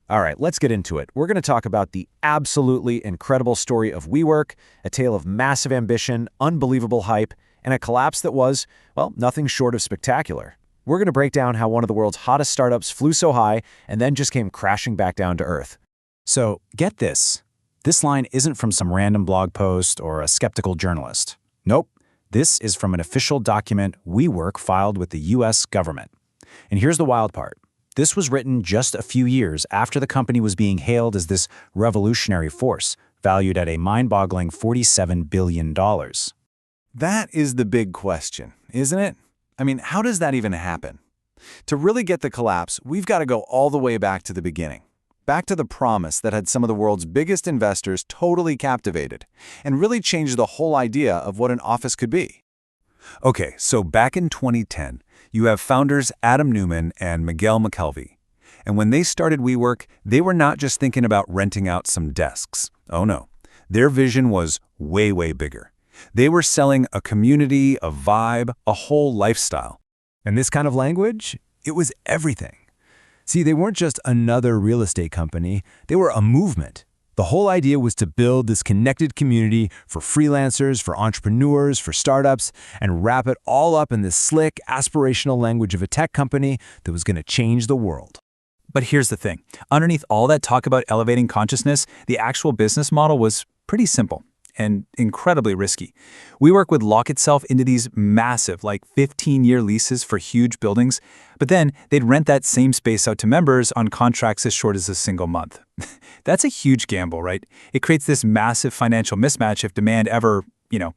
All right, let's get into it. We're going to talk about the absolutely incredible story of WeWork, a tale of massive ambition, unbelievable hype, and a collapse that was, well, nothing short of spectacular. We're going to break down how one of the world's hottest startups flew so high and then just came crashing back down to earth. So, get this. This line isn't from some random blog post or a skeptical journalist. Nope. This is from an official document WeWork filed with the U.S. government. And here's the wild part. This was written just a few years after the company was being hailed as this revolutionary force, valued at a mind-boggling $47 billion. That is the big question, isn't it? I mean, how does that even happen? To really get the collapse, we've got to go all the way back to the beginning. Back to the promise that had some of the world's biggest investors totally captivated, and really changed the whole idea of what an office could be. Okay, so back in 2010, you have founders Adam Neumann and Miguel McKelvey. And when they started WeWork, they were not just thinking about renting out some desks. Oh no. Their vision was way, way bigger. They were selling a community, a vibe, a whole lifestyle. And this kind of language, it was everything. See, they weren't just another real estate company, they were a movement. The whole idea was to build this connected community for freelancers, for entrepreneurs, for startups, and wrap it all up in this slick, aspirational language of a tech company that was going to change the world. But here's the thing. Underneath all that talk about elevating consciousness, the actual business model was pretty simple and incredibly risky. WeWork would lock itself into these massive, like 15-year leases for huge buildings, but then they'd rent that same space out to members on contracts as short as a single month. That's a huge gamble, right? It creates this massive financial mismatch if demand ever,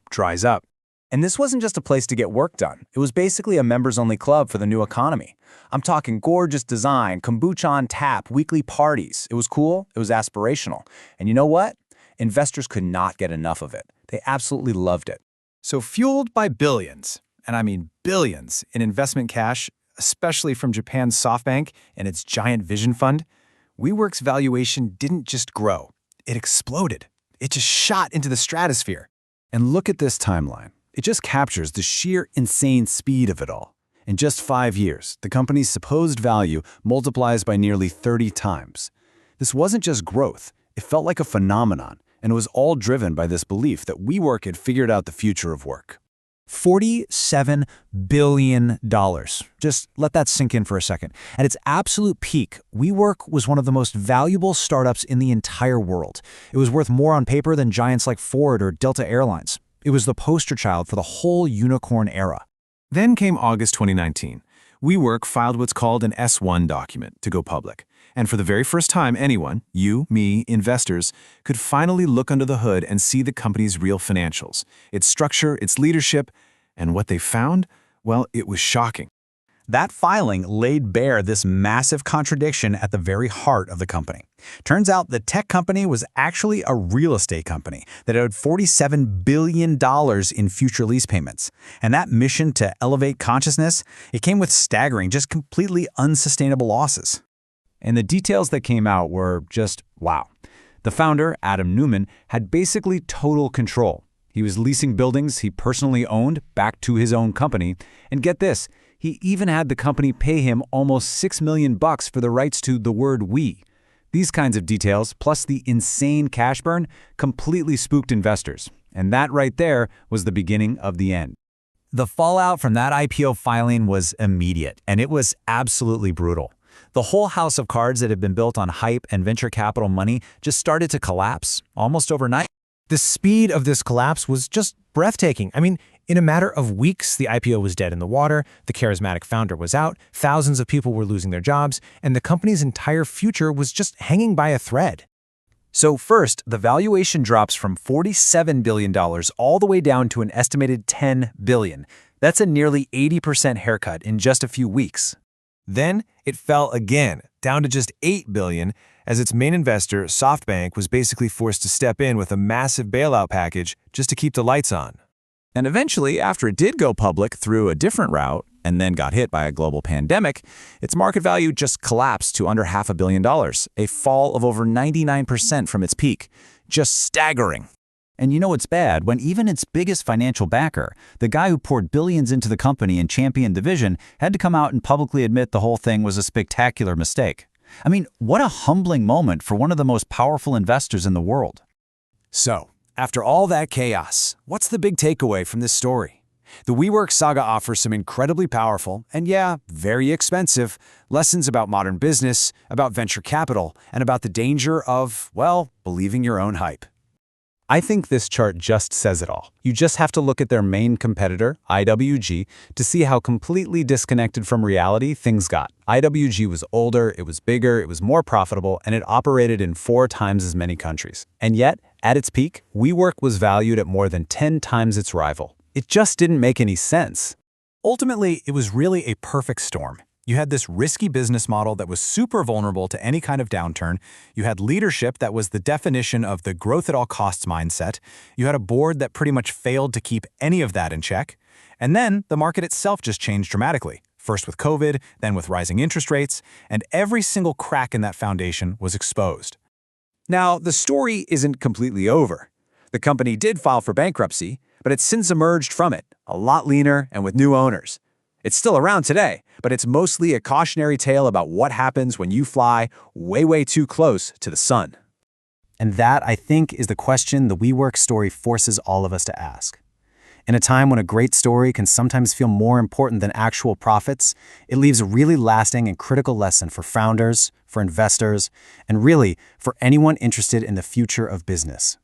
dries up. And this wasn't just a place to get work done. It was basically a members-only club for the new economy. I'm talking gorgeous design, kombucha on tap, weekly parties. It was cool, it was aspirational. And you know what? Investors could not get enough of it. They absolutely loved it. So fueled by billions, and I mean billions, in investment cash, especially from Japan's SoftBank and its giant vision fund, WeWork's valuation didn't just grow. It exploded. It just shot into the stratosphere. And look at this timeline. It just captures the sheer insane speed of it all. In just 5 years, the company's supposed value multiplies by nearly 30 times. This wasn't just growth. It felt like a phenomenon, and it was all driven by this belief that WeWork had figured out the future of work. $47 billion. Just let that sink in for a second. At its absolute peak, WeWork was one of the most valuable startups in the entire world. It was worth more on paper than giants like Ford or Delta Airlines. It was the poster child for the whole unicorn era. Then came August 2019. WeWork filed what's called an S-1 document to go public. And for the very first time, anyone, you, me, investors, could finally look under the hood and see the company's real financials, its structure, its leadership, and what they found, well, it was shocking. That filing laid bare this massive contradiction at the very heart of the company. Turns out the tech company was actually a real estate company that owed $47 billion in future lease payments. And that mission to elevate consciousness, it came with staggering, just completely unsustainable losses. And the details that came out were just wow. The founder, Adam Neumann, had basically total control. He was leasing buildings he personally owned back to his own company. And get this, he even had the company pay him almost $6 million for the rights to the word we. These kinds of details, plus the insane cash burn, completely spooked investors. And that right there was the beginning of the end. The fallout from that IPO filing was immediate, and it was absolutely brutal. The whole house of cards that had been built on hype and venture capital money just started to collapse almost overnight. The speed of this collapse was just breathtaking. I mean, in a matter of weeks, the IPO was dead in the water, the charismatic founder was out, thousands of people were losing their jobs, and the company's entire future was just hanging by a thread. So first, the valuation drops from $47 billion all the way down to an estimated $10 billion. That's a nearly 80% haircut in just a few weeks. Then it fell again, down to just $8 billion, as its main investor, SoftBank, was basically forced to step in with a massive bailout package just to keep the lights on. And eventually, after it did go public through a different route and then got hit by a global pandemic, its market value just collapsed to under $500 million, a fall of over 99% from its peak. Just staggering. And you know what's bad? When even its biggest financial backer, the guy who poured billions into the company and championed the vision, had to come out and publicly admit the whole thing was a spectacular mistake. I mean, what a humbling moment for one of the most powerful investors in the world. So, after all that chaos, what's the big takeaway from this story? The WeWork saga offers some incredibly powerful, and yeah, very expensive, lessons about modern business, about venture capital, and about the danger of, well, believing your own hype. I think this chart just says it all. You just have to look at their main competitor, IWG, to see how completely disconnected from reality things got. IWG was older, it was bigger, it was more profitable, and it operated in 4 times as many countries. And yet, at its peak, WeWork was valued at more than 10 times its rival. It just didn't make any sense. Ultimately, it was really a perfect storm. You had this risky business model that was super vulnerable to any kind of downturn. You had leadership that was the definition of the growth at all costs mindset. You had a board that pretty much failed to keep any of that in check. And then the market itself just changed dramatically. First with COVID, then with rising interest rates, and every single crack in that foundation was exposed. Now, the story isn't completely over. The company did file for bankruptcy, but it's since emerged from it, a lot leaner and with new owners. It's still around today, but it's mostly a cautionary tale about what happens when you fly way, way too close to the sun. And that, I think, is the question the WeWork story forces all of us to ask. In a time when a great story can sometimes feel more important than actual profits, it leaves a really lasting and critical lesson for founders, for investors, and really for anyone interested in the future of business.